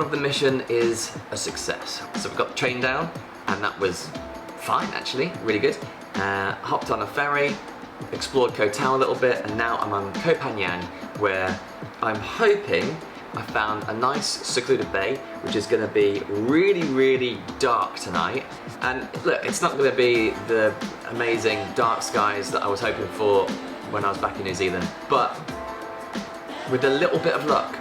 of the mission is a success. So we've got the train down, and that was fine actually, really good. Hopped on a ferry, explored Koh Tao a little bit, and now I'm on Koh Phangan, where I'm hoping I found a nice secluded bay, which is going to be really, really dark tonight. And look, it's not going to be the amazing dark skies that I was hoping for when I was back in New Zealand, but with a little bit of luck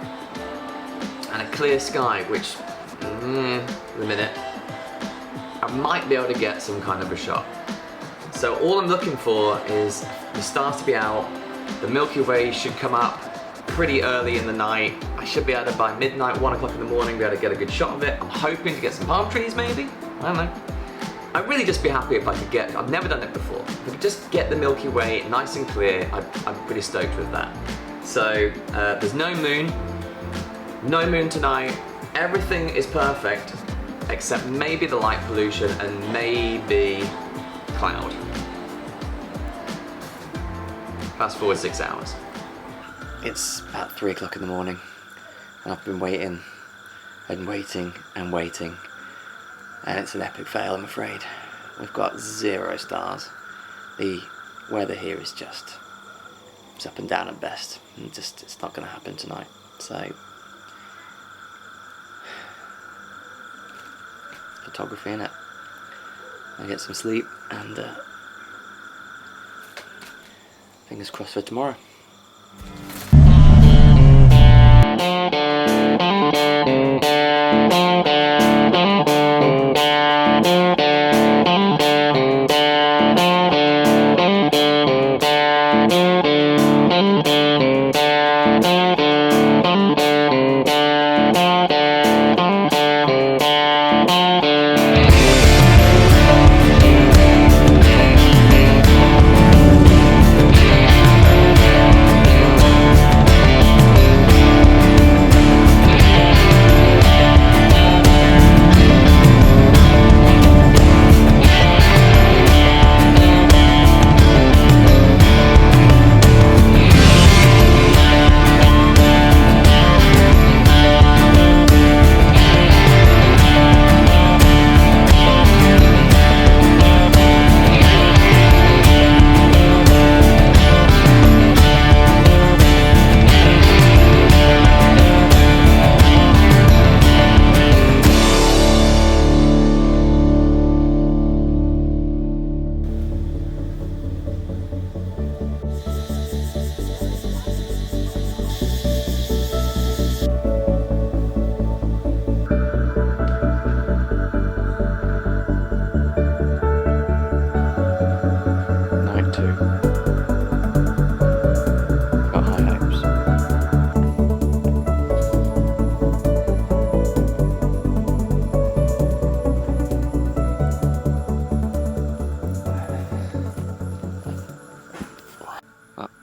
and a clear sky, which, in a minute, I might be able to get some kind of a shot. So all I'm looking for is the stars to be out, the Milky Way should come up pretty early in the night. I should be able to, by midnight, 1 o'clock in the morning, be able to get a good shot of it. I'm hoping to get some palm trees maybe, I don't know. I'd really just be happy if I could get, I've never done it before, if I could just get the Milky Way nice and clear, I'm pretty stoked with that. So there's no moon tonight, everything is perfect, except maybe the light pollution and maybe cloud. Fast forward 6 hours. It's about 3 o'clock in the morning, and I've been waiting and waiting and waiting, and it's an epic fail, I'm afraid. We've got 0 stars. The weather here is just, it's up and down at best, and just, it's not going to happen tonight. So, photography innit? I get some sleep, and fingers crossed for tomorrow.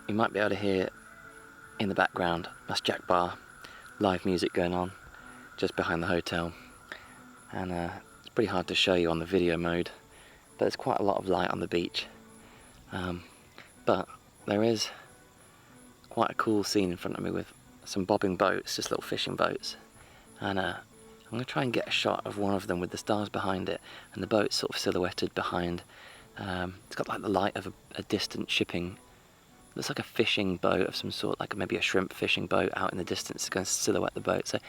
You might be able to hear in the background, that's Jack Bar, live music going on just behind the hotel, and it's pretty hard to show you on the video mode, but there's quite a lot of light on the beach, but there is quite a cool scene in front of me with some bobbing boats, just little fishing boats, and I'm going to try and get a shot of one of them with the stars behind it and the boat sort of silhouetted behind. It's got like the light of a distant shipping. Looks like a fishing boat of some sort, like maybe a shrimp fishing boat out in the distance. It's going to silhouette the boat. So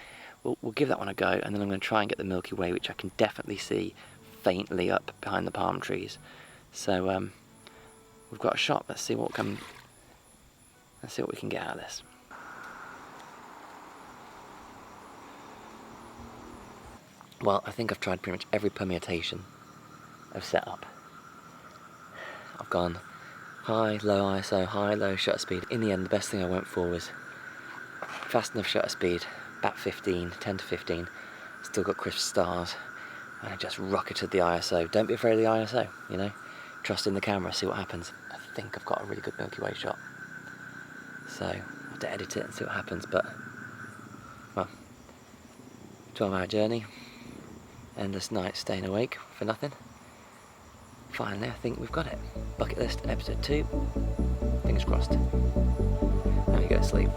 we'll give that one a go, and then I'm going to try and get the Milky Way, which I can definitely see faintly up behind the palm trees. So we've got a shot. Let's see what we can get out of this. Well, I think I've tried pretty much every permutation of setup. I've gone high, low ISO, high, low shutter speed. In the end, the best thing I went for was fast enough shutter speed, about 10 to 15, still got crisp stars, and I just rocketed the ISO. Don't be afraid of the ISO, you know, trust in the camera, see what happens. I think I've got a really good Milky Way shot, so I'll have to edit it and see what happens, but, well, 12-hour journey, endless nights staying awake for nothing. Finally, I think we've got it. Bucket list, episode 2. Fingers crossed. Now you go to sleep.